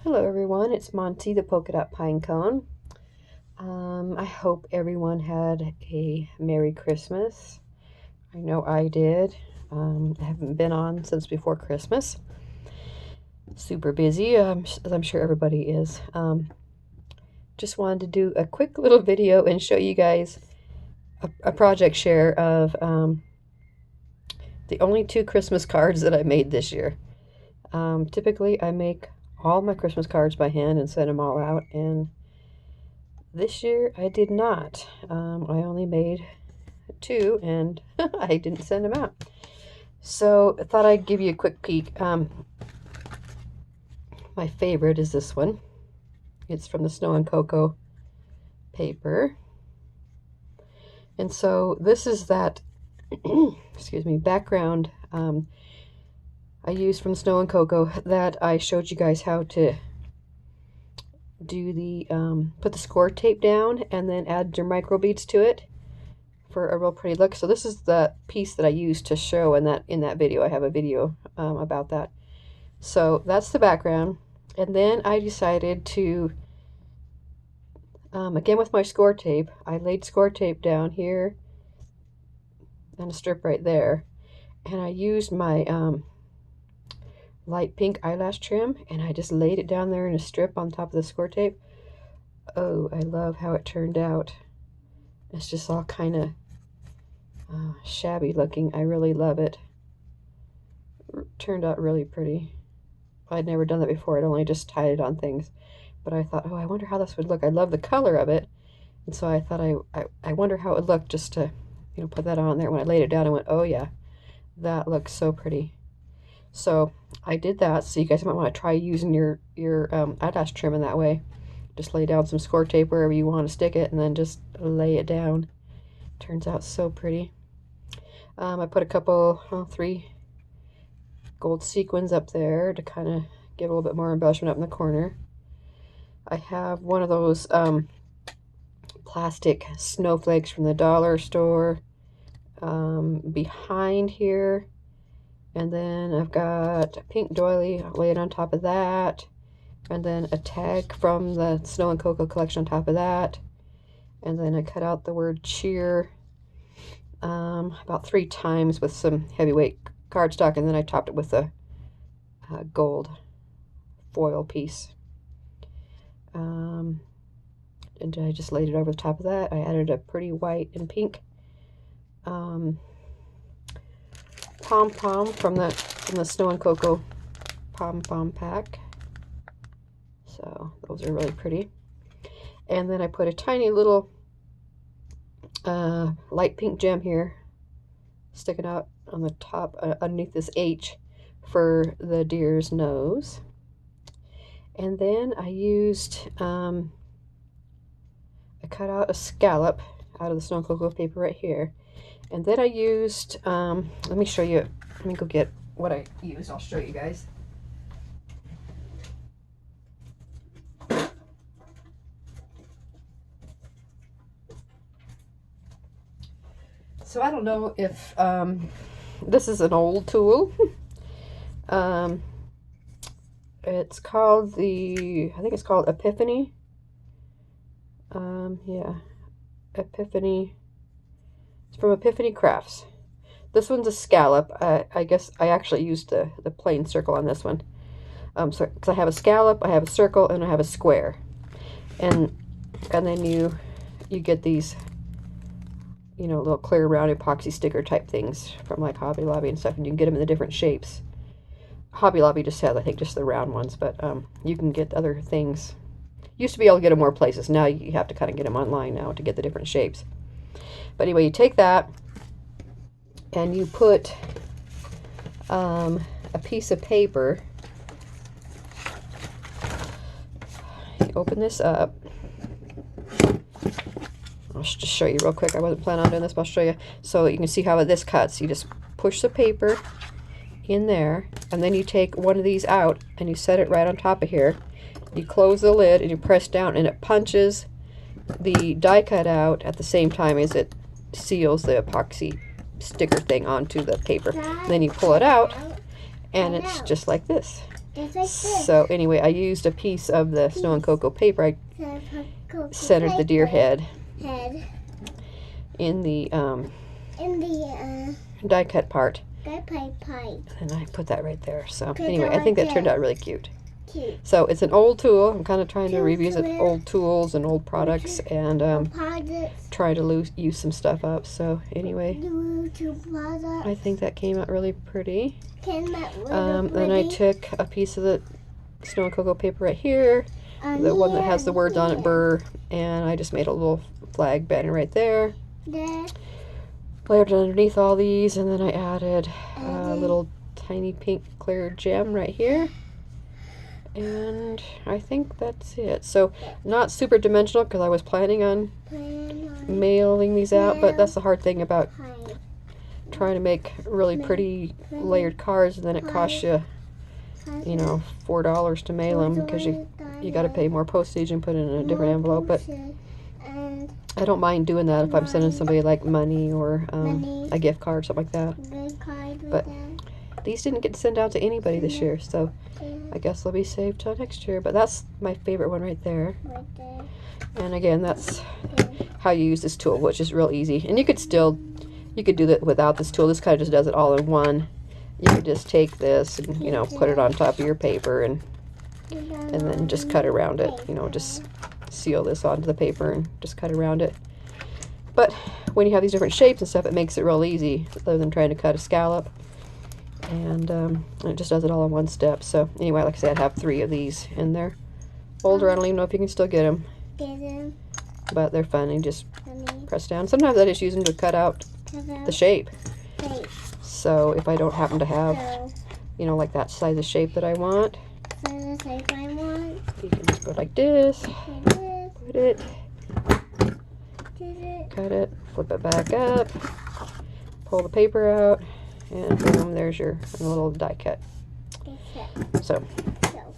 Hello everyone, it's Monty the Polka Dot Pinecone. I hope everyone had a Merry Christmas. I know I did. I haven't been on since before Christmas. Super busy, as I'm sure everybody is. Just wanted to do a quick little video and show you guys a project share of the only 2 Christmas cards that I made this year. Typically I make all my Christmas cards by hand and send them all out, and this year I did not. I only made 2 and I didn't send them out. So I thought I'd give you a quick peek. My favorite is this one. It's from the Snow and Cocoa paper. And so this is that, excuse me, background I used from Snow and Cocoa that I showed you guys how to do the, put the score tape down and then add your micro beads to it for a real pretty look. So this is the piece that I used to show in that video. I have a video about that. So that's the background. And then I decided to, again with my score tape, I laid score tape down here and a strip right there. And I used my light pink eyelash trim and I just laid it down there in a strip on top of the score tape. Oh, I love how it turned out. It's just all kind of shabby looking. I really love it. Turned out really pretty. I'd never done that before. I'd only just tied it on things. But I thought, oh, I wonder how this would look. I love the color of it. And so I thought, I wonder how it would look just to, put that on there. When I laid it down, I went, oh yeah, that looks so pretty. So I did that. So you guys might want to try using your eyelash trim in that way. Just lay down some score tape wherever you want to stick it and then just lay it down. Turns out so pretty. I put a couple, 3 gold sequins up there to kind of give a little bit more embellishment up in the corner. I have one of those plastic snowflakes from the dollar store behind here. And then I've got a pink doily laid on top of that. And then a tag from the Snow and Cocoa collection on top of that. And then I cut out the word cheer about 3 times with some heavyweight cardstock, and then I topped it with a gold foil piece. And I just laid it over the top of that. I added a pretty white and pink pom-pom from the Snow and Cocoa pom-pom pack. So those are really pretty. And then I put a tiny little light pink gem here sticking out on the top underneath this H for the deer's nose. And then I used, I cut out a scallop out of the Snow and Cocoa paper right here. And then I used, let me show you, let me go get what I used. I'll show you guys. So I don't know if this is an old tool. It's called I think it's called Epiphany. Yeah, Epiphany. It's from Epiphany Crafts. This one's a scallop. I guess I actually used the plain circle on this one. So because I have a scallop, I have a circle, and I have a square, and then you get these, little clear round epoxy sticker type things from like Hobby Lobby and stuff, and you can get them in the different shapes. Hobby Lobby just has, I think, just the round ones, but you can get other things. Used to be able to get them more places. Now you have to kind of get them online now to get the different shapes. But anyway, you take that and you put a piece of paper. You open this up. I'll just show you real quick. I wasn't planning on doing this, but I'll show you. So you can see how this cuts. You just push the paper in there, and then you take one of these out and you set it right on top of here. You close the lid and you press down, and it punches the die cut out at the same time as it seals the epoxy sticker thing onto the paper. Then you pull it out, and it's just like this. Just like this. So anyway, I used a piece of the Snow and Cocoa paper. I centered the deer head in the die cut part. And I put that right there. So anyway, I think that turned out really cute. So it's an old tool. I'm kind of trying to revisit old tools and old products and try to use some stuff up. So anyway, I think that came out really pretty. Then I took a piece of the Snow and Cocoa paper right here, the one that has the words on it, Burr, and I just made a little flag banner right there. Layered it underneath all these, and then I added a little tiny pink clear gem right here. And I think that's it. So not super dimensional because I was planning on mailing these out, but that's the hard thing about trying to make really pretty layered cards, and then it costs you, you know, $4 to mail them because you got to pay more postage and put it in a different envelope. But I don't mind doing that if I'm sending somebody like money or a gift card or something like that. But these didn't get sent out to anybody this year, so I guess they'll be saved till next year. But that's my favorite one right there. And again, that's how you use this tool, which is real easy. And you could do that without this tool. This kind of just does it all in one. You could just take this and, you know, put it on top of your paper and then just cut around it. You know, just seal this onto the paper and just cut around it. But when you have these different shapes and stuff, it makes it real easy rather than trying to cut a scallop. And it just does it all in one step. So anyway, like I said, I have 3 of these, and they're older. I don't even know if you can still get them. But they're fun. You just press down. Sometimes I just use them to cut out the shape. So if I don't happen to have, you know, like that size of shape that I want, you can just go like this, put it, cut it, flip it back up, pull the paper out, and boom, there's your little die cut. So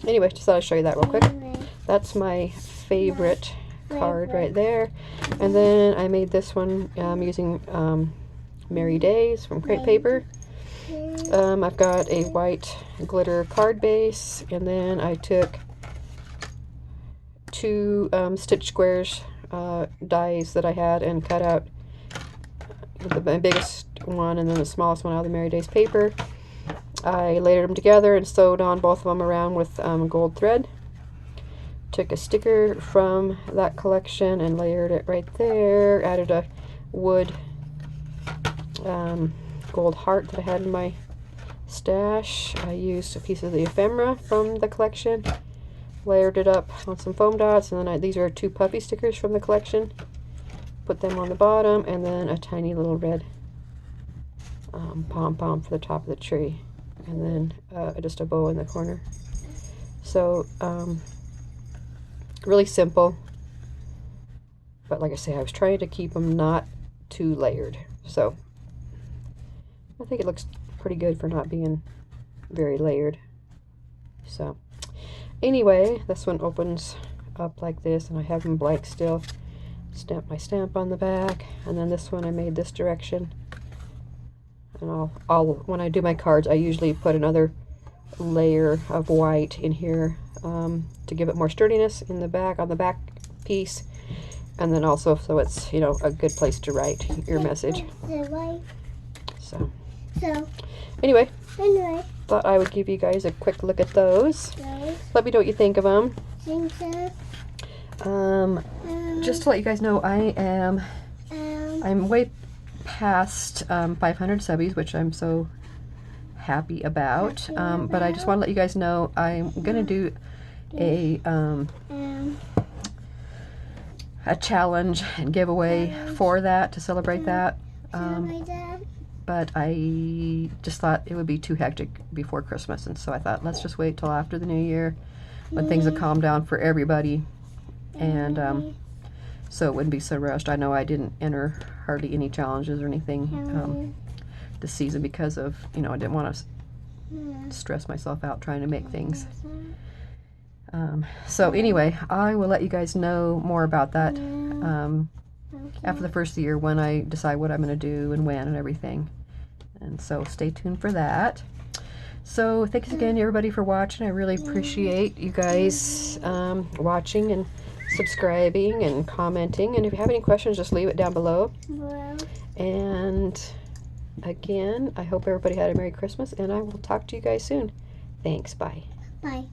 anyway, just thought I'd show you that real quick. That's my favorite card right there. And then I made this one using Merry Days from crepe paper. I've got a white glitter card base, and then I took 2 Stitch Squares dies that I had and cut out the biggest one and then the smallest one out of the Merry Days paper. I layered them together and sewed on both of them around with gold thread. Took a sticker from that collection and layered it right there. Added a wood gold heart that I had in my stash. I used a piece of the ephemera from the collection. Layered it up on some foam dots, and then these are 2 puffy stickers from the collection. Put them on the bottom, and then a tiny little red pom-pom for the top of the tree, and then just a bow in the corner. So really simple, but like I say, I was trying to keep them not too layered, so I think it looks pretty good for not being very layered. So anyway, this one opens up like this, and I have them blank still. Stamp my stamp on the back, and then this one I made this direction. And I'll when I do my cards, I usually put another layer of white in here to give it more sturdiness in the back, on the back piece, and then also so it's, you know, a good place to write your message. So anyway, thought I would give you guys a quick look at those. Let me know what you think of them. Just to let you guys know, I'm way past 500 subbies, which I'm so happy about. But I just want to let you guys know I'm gonna do a challenge and giveaway for that, to celebrate that. But I just thought it would be too hectic before Christmas, and so I thought let's just wait till after the new year when things have calmed down for everybody, and so it wouldn't be so rushed. I know I didn't enter hardly any challenges or anything this season because of, you know, I didn't want to stress myself out trying to make things. So anyway, I will let you guys know more about that after the first of the year, when I decide what I'm going to do and when and everything. And so stay tuned for that. So thanks again, everybody, for watching. I really appreciate you guys watching and subscribing and commenting. And if you have any questions, just leave it down below. And again, I hope everybody had a Merry Christmas, and I will talk to you guys soon. Thanks. Bye. Bye.